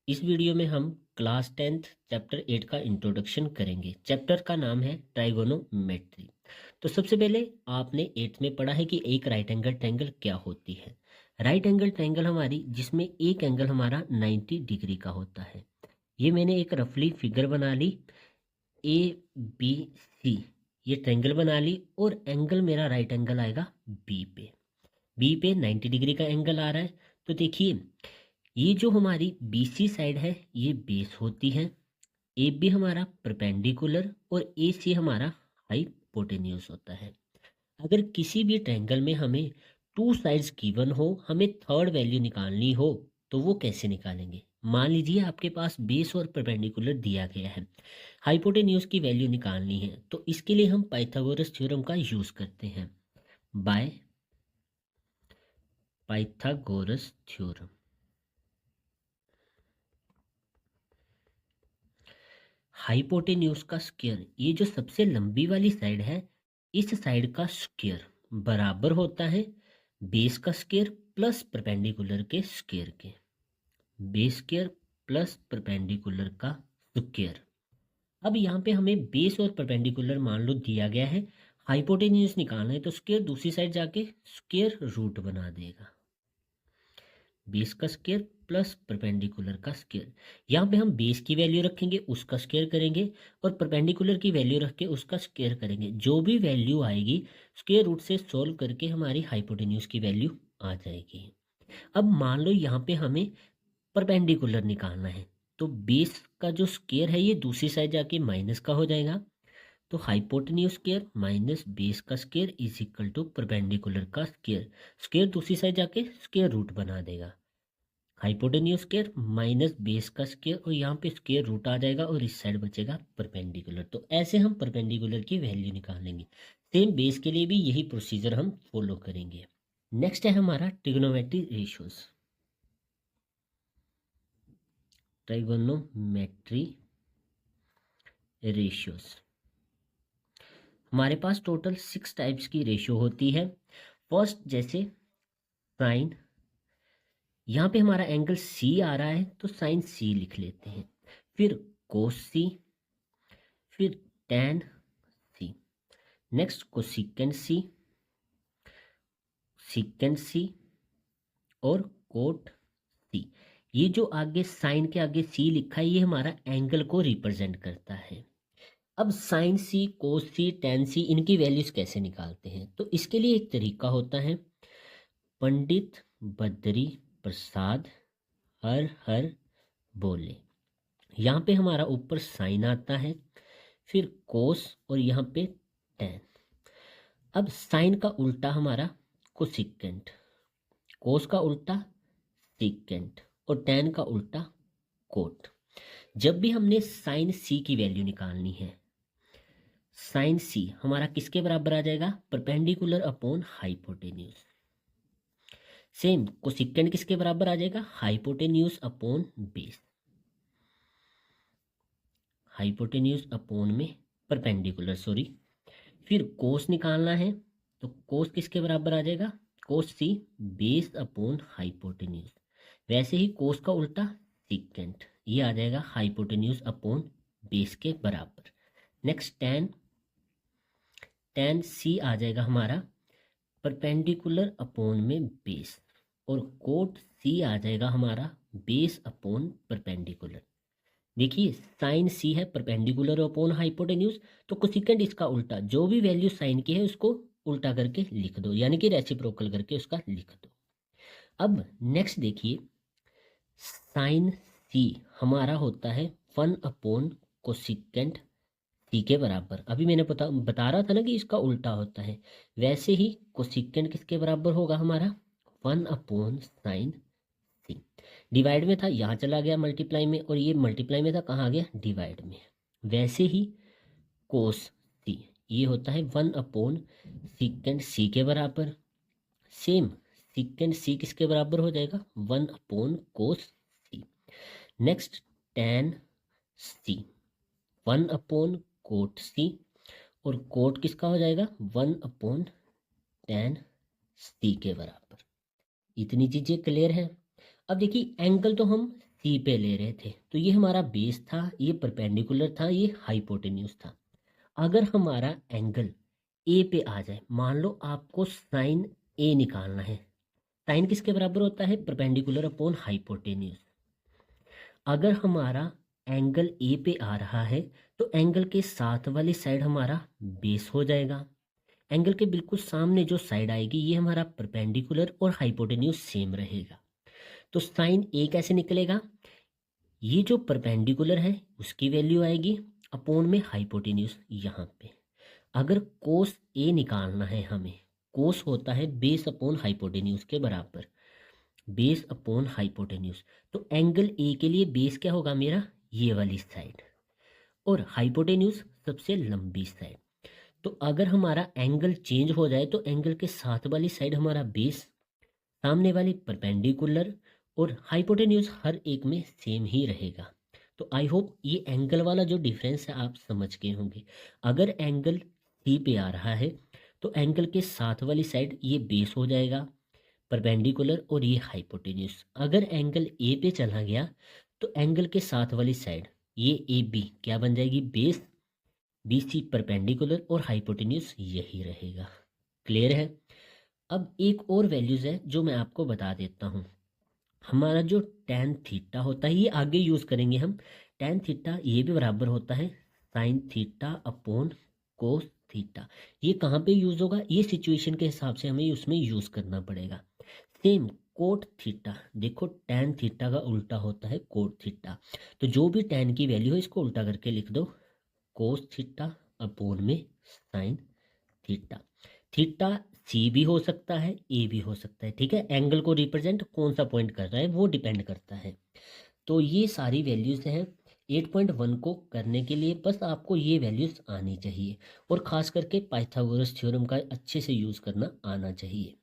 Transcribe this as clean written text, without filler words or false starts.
इस वीडियो में हम क्लास 10th चैप्टर 8 का इंट्रोडक्शन करेंगे। चैप्टर का नाम है ट्राइगोनोमेट्री। तो सबसे पहले आपने 8th में पढ़ा है कि एक राइट एंगल ट्रायंगल क्या होती है। राइट एंगल ट्रायंगल हमारी जिसमें एक एंगल हमारा 90 डिग्री का होता है। ये मैंने एक रफली फिगर बना ली, ए बी सी, ये ट्रायंगल बना ली और एंगल मेरा राइट एंगल आएगा बी पे 90 डिग्री का एंगल आ रहा है। तो देखिए, ये जो हमारी बीसी साइड है ये बेस होती है, ए बी हमारा परपेंडिकुलर और ए सी हमारा हाइपोटेन्यूज होता है। अगर किसी भी ट्रायंगल में हमें टू साइड्स गिवन हो, हमें थर्ड वैल्यू निकालनी हो, तो वो कैसे निकालेंगे। मान लीजिए आपके पास बेस और परपेंडिकुलर दिया गया है, हाइपोटेन्यूज की वैल्यू निकालनी है, तो इसके लिए हम पाइथागोरस थ्योरम का यूज करते हैं। बाय पाइथागोरस थ्योरम, हाइपोटेन्यूज का स्क्वायर, ये जो सबसे लंबी वाली साइड है, इस साइड का स्क्वायर बराबर होता है बेस का स्क्वायर प्लस परपेंडिकुलर के स्क्वायर के। बेस स्क्वायर प्लस परपेंडिकुलर का स्क्वायर। अब यहाँ पे हमें बेस और परपेंडिकुलर मान लो दिया गया है, हाइपोटेन्यूज निकालना है, तो स्क्वायर दूसरी साइड जाके स्क्वायर रूट बना देगा। बेस का स्क्वायर प्लस परपेंडिकुलर का स्क्वायर। यहाँ पे हम बेस की वैल्यू रखेंगे, उसका स्क्वायर करेंगे, और परपेंडिकुलर की वैल्यू रख के उसका स्क्वायर करेंगे। जो भी वैल्यू आएगी स्क्वायर रूट से सोल्व करके हमारी हाइपोटेन्यूज की वैल्यू आ जाएगी। अब मान लो यहाँ पे हमें परपेंडिकुलर निकालना है, तो बेस का जो स्क्वायर है ये दूसरी साइड जाके माइनस का हो जाएगा। तो हाइपोटेन्यूज स्क्वायर माइनस बेस का square is equal to perpendicular का स्क्वायर। स्क्वायर दूसरी साइड जाके स्क्वायर रूट बना देगा। हाइपोटेन्यूज स्क्वायर माइनस बेस का स्क्वायर, और यहाँ पे स्क्वायर रूट आ जाएगा और इस साइड बचेगा परपेंडिकुलर। तो ऐसे हम परपेंडिकुलर की वैल्यू निकालेंगे। सेम बेस के लिए भी यही प्रोसीजर हम फॉलो करेंगे। नेक्स्ट है हमारा ट्रिग्नोमेट्री रेशियोज। ट्रिग्नोमेट्री रेशियोज, हमारे पास टोटल 6 टाइप्स की रेशियो होती है। फर्स्ट जैसे साइन, यहाँ पे हमारा एंगल सी आ रहा है तो साइन सी लिख लेते हैं। फिर कोस सी, फिर टेन सी, नेक्स्ट कोसिकेंट सी, सिकेंट सी और कोट सी। ये जो आगे साइन के आगे सी लिखा है ये हमारा एंगल को रिप्रेजेंट करता है। अब साइन सी, कोस सी, टेन सी, इनकी वैल्यूज कैसे निकालते हैं, तो इसके लिए एक तरीका होता है। पंडित बद्री प्रसाद हर हर बोले, यहाँ पे हमारा ऊपर साइन आता है, फिर कोस और यहाँ पे टेन। अब साइन का उल्टा हमारा कोसिकेंट, कोस का उल्टा सिकेंट और टेन का उल्टा कोट। जब भी हमने साइन सी की वैल्यू निकालनी है, साइन सी हमारा किसके बराबर आ जाएगा, perpendicular upon hypotenuse. Same cosecant किसके बराबर आ जाएगा, hypotenuse upon base. Hypotenuse upon में परपेंडिकुलर, सॉरी। फिर कोस निकालना है, तो कोस किसके बराबर आ जाएगा, कोस सी बेस अपॉन हाइपोटेन्यूज। वैसे ही कोस का उल्टा सिकेंट, ये आ जाएगा हाइपोटेन्यूज अपॉन बेस के बराबर। नेक्स्ट टेन, टेन सी आ जाएगा हमारा परपेंडिकुलर अपॉन में बेस, और कोट सी आ जाएगा हमारा बेस अपॉन परपेंडिकुलर। देखिए साइन सी है परपेंडिकुलर अपॉन हाइपोटेन्यूज, तो कोसिकेंट इसका उल्टा, जो भी वैल्यू साइन की है उसको उल्टा करके लिख दो, यानी कि रेसिप्रोकल करके उसका लिख दो। अब नेक्स्ट देखिए, साइन सी हमारा होता है 1 अपॉन कोसिकेंट सी के बराबर। अभी मैंने बता रहा था ना कि इसका उल्टा होता है। वैसे ही कोसिकेंट किसके बराबर होगा हमारा, 1 अपॉन साइन सी। डिवाइड में था, यहाँ चला गया मल्टीप्लाई में, और ये मल्टीप्लाई में था, कहाँ आ गया, डिवाइड में। वैसे ही कोस सी ये होता है 1 अपॉन सिकेंट सी के बराबर। सेम सिकेंट सी किसके बराबर हो जाएगा, 1 अपॉन कोस सी। नेक्स्ट टेन सी 1 अपॉन कोट सी, और कोट किसका हो जाएगा, 1 अपॉन टेन सी के बराबर। इतनी चीजें क्लियर है। अब देखिए एंगल तो हम सी पे ले रहे थे, तो ये हमारा बेस था, ये परपेंडिकुलर था, ये हाइपोटेन्यूज था। अगर हमारा एंगल ए पे आ जाए, मान लो आपको साइन ए निकालना है, साइन किसके बराबर होता है? Perpendicular upon hypotenuse. अगर हमारा एंगल ए पे आ रहा है तो एंगल के साथ वाली साइड हमारा बेस हो जाएगा। एंगल के बिल्कुल सामने जो साइड आएगी ये हमारा परपेंडिकुलर और हाइपोटेन्यूज सेम रहेगा। तो साइन ए कैसे निकलेगा? ये जो परपेंडिकुलर है उसकी वैल्यू आएगी अपॉन में हाइपोटेन्यूज यहाँ पे। अगर कोस ए निकालना है हमें, कोस होता है बेस अपॉन हाइपोटेन्यूज के बराबर, बेस अपॉन हाइपोटेन्यूज। तो एंगल ए के लिए बेस क्या होगा मेरा? ये वाली साइड, और हाइपोटेन्यूज सबसे लंबी साइड। तो अगर हमारा एंगल चेंज हो जाए तो एंगल के साथ वाली साइड हमारा बेस, सामने वाली परपेंडिकुलर, और हाइपोटेन्यूज हर एक में सेम ही रहेगा। तो आई होप ये एंगल वाला जो डिफरेंस है आप समझ गए होंगे। अगर एंगल सी पे आ रहा है तो एंगल के साथ वाली साइड ये बेस हो जाएगा परपेंडिकुलर, और ये हाइपोटेन्यूज। अगर एंगल ए पे चला गया तो एंगल के साथ वाली साइड ये ए बी क्या बन जाएगी? बेस, बी सी परपेंडिकुलर, और हाइपोटेन्यूज यही रहेगा। क्लियर है? अब एक और वैल्यूज है जो मैं आपको बता देता हूँ। हमारा जो टेन थीटा होता है ये आगे यूज करेंगे हम। टेन थीटा ये भी बराबर होता है sine theta upon cos theta. ये कहाँ पे यूज होगा? ये सिचुएशन के हिसाब से हमें उसमें यूज करना पड़ेगा। सेम कोट थीटा, देखो टेन थीटा का उल्टा होता है कोट थीटा। तो जो भी टेन की वैल्यू है इसको उल्टा करके लिख दो, कोस थीटा अपॉन में साइन थीटा। थीटा सी भी हो सकता है, ए भी हो सकता है, ठीक है। एंगल को रिप्रेजेंट कौन सा पॉइंट कर रहा है वो डिपेंड करता है। तो ये सारी वैल्यूज हैं 8.1 को करने के लिए, बस आपको ये वैल्यूज आनी चाहिए, और खास करके पाइथागोरस थ्योरम का अच्छे से यूज करना आना चाहिए।